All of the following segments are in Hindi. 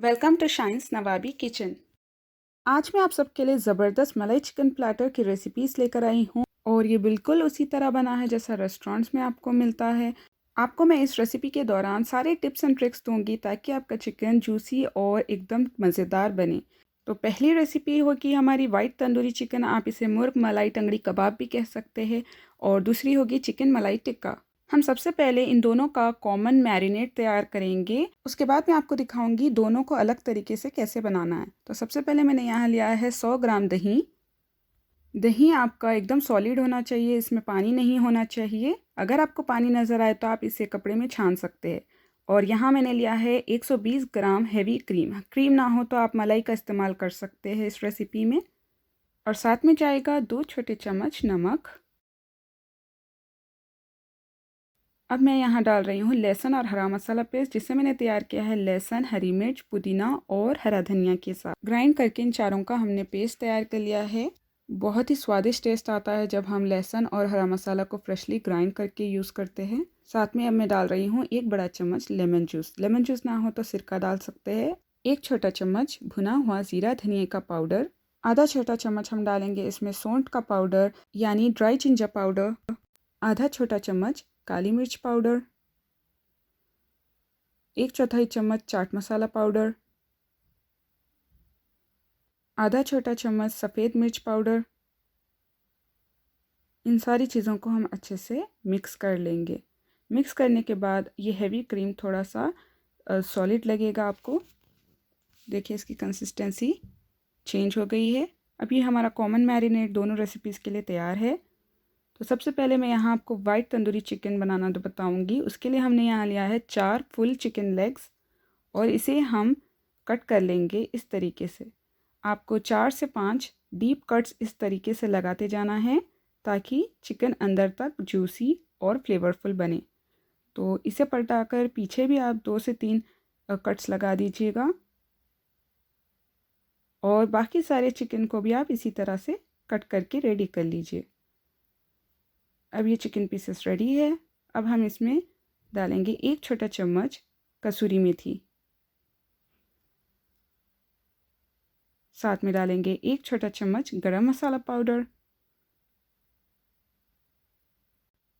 वेलकम टू शाइन्स नवाबी किचन। आज मैं आप सबके लिए ज़बरदस्त मलाई चिकन प्लेटर की रेसिपीज़ लेकर आई हूँ और ये बिल्कुल उसी तरह बना है जैसा रेस्टोरेंट्स में आपको मिलता है। आपको मैं इस रेसिपी के दौरान सारे टिप्स एंड ट्रिक्स दूंगी ताकि आपका चिकन जूसी और एकदम मज़ेदार बने। तो पहली रेसिपी होगी हमारी वाइट तंदूरी चिकन, आप इसे मुर्ग मलाई टंगड़ी कबाब भी कह सकते हैं, और दूसरी होगी चिकन मलाई टिक्का। हम सबसे पहले इन दोनों का कॉमन मैरिनेट तैयार करेंगे, उसके बाद मैं आपको दिखाऊंगी दोनों को अलग तरीके से कैसे बनाना है। तो सबसे पहले मैंने यहाँ लिया है 100 ग्राम दही। दही आपका एकदम सॉलिड होना चाहिए, इसमें पानी नहीं होना चाहिए। अगर आपको पानी नज़र आए तो आप इसे कपड़े में छान सकते हैं। और यहाँ मैंने लिया है 120 ग्राम हैवी क्रीम। क्रीम ना हो तो आप मलाई का इस्तेमाल कर सकते हैं इस रेसिपी में। और साथ में जाएगा 2 छोटे चम्मच नमक। अब मैं यहाँ डाल रही हूँ लहसुन और हरा मसाला पेस्ट, जिसे मैंने तैयार किया है लहसुन, हरी मिर्च, पुदीना और हरा धनिया के साथ। ग्राइंड करके इन चारों का हमने पेस्ट तैयार कर लिया है। बहुत ही स्वादिष्ट टेस्ट आता है जब हम लहसुन और हरा मसाला को फ्रेशली ग्राइंड करके यूज़ करते हैं। साथ में अब मैं डाल रही हूँ 1 बड़ा चम्मच लेमन जूस। लेमन जूस ना हो तो सिरका डाल सकते हैं। 1 छोटा चम्मच भुना हुआ ज़ीरा धनिया का पाउडर। आधा छोटा चम्मच हम डालेंगे इसमें सौंठ का पाउडर यानी ड्राई जिंजर पाउडर। आधा छोटा चम्मच काली मिर्च पाउडर। 1/4 चम्मच चाट मसाला पाउडर। आधा छोटा चम्मच सफ़ेद मिर्च पाउडर। इन सारी चीज़ों को हम अच्छे से मिक्स कर लेंगे। मिक्स करने के बाद ये हैवी क्रीम थोड़ा सा सॉलिड लगेगा आपको। देखिए इसकी कंसिस्टेंसी चेंज हो गई है। अब ये हमारा कॉमन मैरिनेट दोनों रेसिपीज़ के लिए तैयार है। तो सबसे पहले मैं यहाँ आपको वाइट तंदूरी चिकन बनाना तो बताऊँगी। उसके लिए हमने यहाँ लिया है 4 फुल चिकन लेग्स और इसे हम कट कर लेंगे इस तरीके से। आपको 4 से 5 डीप कट्स इस तरीके से लगाते जाना है ताकि चिकन अंदर तक जूसी और फ्लेवरफुल बने। तो इसे पलटाकर पीछे भी आप 2 से 3 कट्स लगा दीजिएगा और बाकी सारे चिकन को भी आप इसी तरह से कट करके रेडी कर लीजिए। अब ये चिकन पीसेस रेडी है। अब हम इसमें डालेंगे 1 छोटा चम्मच कसूरी मेथी। साथ में डालेंगे 1 छोटा चम्मच गरम मसाला पाउडर।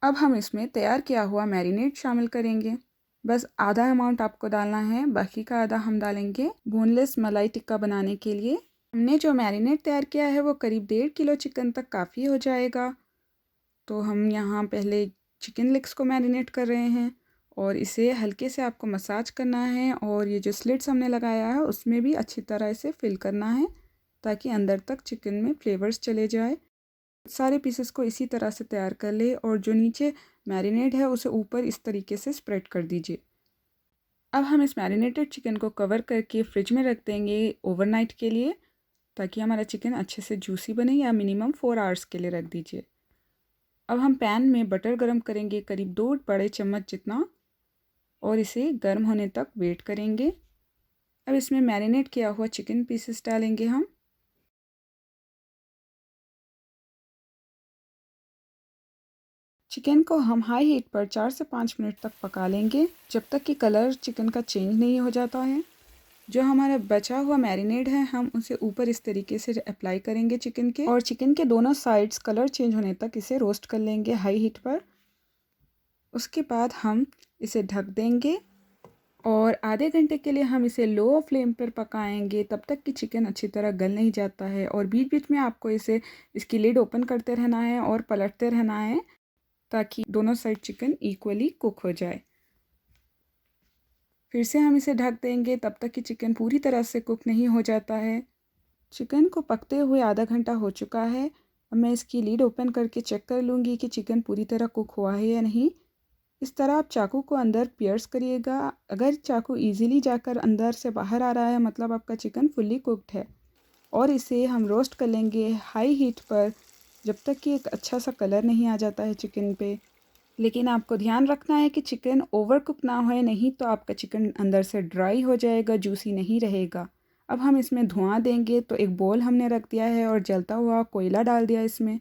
अब हम इसमें तैयार किया हुआ मैरिनेट शामिल करेंगे। बस आधा अमाउंट आपको डालना है, बाकी का आधा हम डालेंगे बोनलेस मलाई टिक्का बनाने के लिए। हमने जो मैरिनेट तैयार किया है वो करीब 1.5 किलो चिकन तक काफ़ी हो जाएगा। तो हम यहाँ पहले चिकन लेग्स को मैरिनेट कर रहे हैं और इसे हल्के से आपको मसाज करना है और ये जो स्लिट्स हमने लगाया है उसमें भी अच्छी तरह इसे फिल करना है ताकि अंदर तक चिकन में फ्लेवर्स चले जाए। सारे पीसेस को इसी तरह से तैयार कर ले और जो नीचे मैरिनेट है उसे ऊपर इस तरीके से स्प्रेड कर दीजिए। अब हम इस मैरिनेटेड चिकन को कवर करके फ्रिज में रख देंगे ओवरनाइट के लिए ताकि हमारा चिकन अच्छे से जूसी बने, या मिनिमम 4 आवर्स के लिए रख दीजिए। अब हम पैन में बटर गरम करेंगे करीब 2 बड़े चम्मच जितना और इसे गर्म होने तक वेट करेंगे। अब इसमें मैरिनेट किया हुआ चिकन पीसेस डालेंगे हम। चिकन को हम हाई हीट पर 4 से 5 मिनट तक पका लेंगे जब तक कि कलर चिकन का चेंज नहीं हो जाता है। जो हमारा बचा हुआ मैरिनेड है हम उसे ऊपर इस तरीके से अप्लाई करेंगे चिकन के, और चिकन के दोनों साइड्स कलर चेंज होने तक इसे रोस्ट कर लेंगे हाई हीट पर। उसके बाद हम इसे ढक देंगे और आधे घंटे के लिए हम इसे लो फ्लेम पर पकाएंगे तब तक कि चिकन अच्छी तरह गल नहीं जाता है। और बीच बीच में आपको इसे इसकी लिड ओपन करते रहना है और पलटते रहना है ताकि दोनों साइड चिकन इक्वली कुक हो जाए। फिर से हम इसे ढक देंगे तब तक कि चिकन पूरी तरह से कुक नहीं हो जाता है। चिकन को पकते हुए आधा घंटा हो चुका है। अब मैं इसकी लीड ओपन करके चेक कर लूँगी कि चिकन पूरी तरह कुक हुआ है या नहीं। इस तरह आप चाकू को अंदर पियर्स करिएगा। अगर चाकू इजीली जाकर अंदर से बाहर आ रहा है मतलब आपका चिकन फुल्ली कुक्ड है। और इसे हम रोस्ट कर लेंगे हाई हीट पर जब तक कि एक अच्छा सा कलर नहीं आ जाता है चिकन पे। लेकिन आपको ध्यान रखना है कि चिकन ओवर कुक ना होए, नहीं तो आपका चिकन अंदर से ड्राई हो जाएगा, जूसी नहीं रहेगा। अब हम इसमें धुआं देंगे। तो एक बोल हमने रख दिया है और जलता हुआ कोयला डाल दिया इसमें।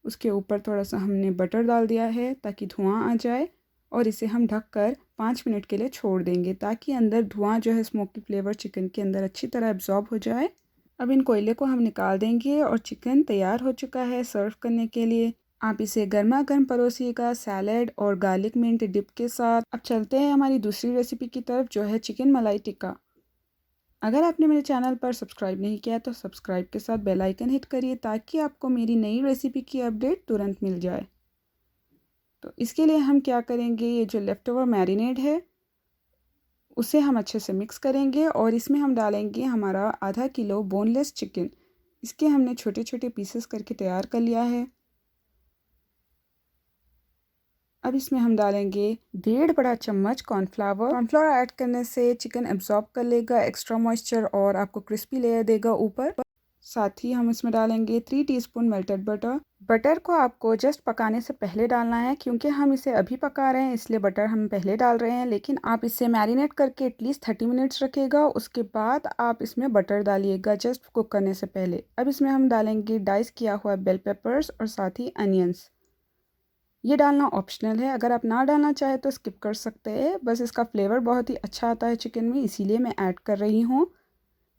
उसके ऊपर थोड़ा सा हमने बटर डाल दिया है ताकि धुआं आ जाए और इसे हम ढक कर 5 मिनट के लिए छोड़ देंगे ताकि अंदर धुआं जो है स्मोकी फ्लेवर चिकन के अंदर अच्छी तरह एब्जॉर्ब हो जाए। अब इन कोयले को हम निकाल देंगे और चिकन तैयार हो चुका है सर्व करने के लिए। आप इसे गर्मा गर्म परोसिएगा सैलेड और गार्लिक मिंट डिप के साथ। अब चलते हैं हमारी दूसरी रेसिपी की तरफ जो है चिकन मलाई टिक्का। अगर आपने मेरे चैनल पर सब्सक्राइब नहीं किया तो सब्सक्राइब के साथ बेल आइकन हिट करिए ताकि आपको मेरी नई रेसिपी की अपडेट तुरंत मिल जाए। तो इसके लिए हम क्या करेंगे, ये जो लेफ़्ट ओवर मैरिनेड है उसे हम अच्छे से मिक्स करेंगे और इसमें हम डालेंगे हमारा आधा किलो बोनलेस चिकन। इसके हमने छोटे छोटे पीसेस करके तैयार कर लिया है। अब इसमें हम डालेंगे 1.5 बड़ा चम्मच कॉर्नफ्लावर। कॉर्नफ्लावर ऐड करने से चिकन एब्जॉर्ब कर लेगा एक्स्ट्रा मॉइस्चर और आपको क्रिस्पी लेयर देगा ऊपर। साथ ही हम इसमें डालेंगे 3 टीस्पून मेल्टेड बटर। बटर को आपको जस्ट पकाने से पहले डालना है क्योंकि हम इसे अभी पका रहे हैं इसलिए बटर हम पहले डाल रहे हैं, लेकिन आप इसे मैरिनेट करके एटलीस्ट 30 मिनट्स रखिएगा। उसके बाद आप इसमें बटर डालिएगा जस्ट कुक करने से पहले। अब इसमें हम डालेंगे डाइस किया हुआ बेल पेपर्स और साथ ही अनियंस। ये डालना ऑप्शनल है, अगर आप ना डालना चाहे तो स्किप कर सकते हैं। बस इसका फ्लेवर बहुत ही अच्छा आता है चिकन में, इसीलिए मैं ऐड कर रही हूँ।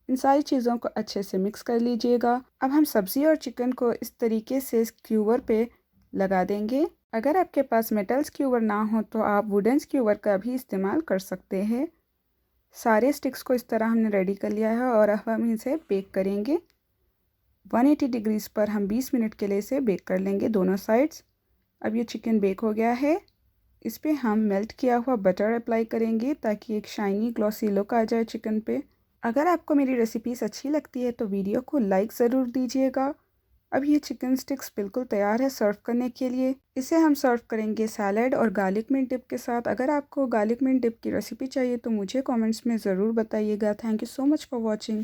इन सारी चीज़ों को अच्छे से मिक्स कर लीजिएगा। अब हम सब्ज़ी और चिकन को इस तरीके से स्क्यूवर पे लगा देंगे। अगर आपके पास मेटल स्क्यूवर ना हो तो आप वुडन स्क्यूवर का भी इस्तेमाल कर सकते हैं। सारे स्टिक्स को इस तरह हमने रेडी कर लिया है और अब हम इसे बेक करेंगे। 180 डिग्रीज़ पर हम 20 मिनट के लिए इसे बेक कर लेंगे दोनों साइड्स। अब ये चिकन बेक हो गया है। इस पे हम मेल्ट किया हुआ बटर अप्लाई करेंगे ताकि एक शाइनी ग्लॉसी लुक आ जाए चिकन पे। अगर आपको मेरी रेसिपीज़ अच्छी लगती है तो वीडियो को लाइक ज़रूर दीजिएगा। अब ये चिकन स्टिक्स बिल्कुल तैयार है सर्व करने के लिए। इसे हम सर्व करेंगे सैलेड और गार्लिक मिंट डिप के साथ। अगर आपको गार्लिक मिंट डिप की रेसिपी चाहिए तो मुझे कमेंट्स में ज़रूर बताइएगा। Thank you so much for watching.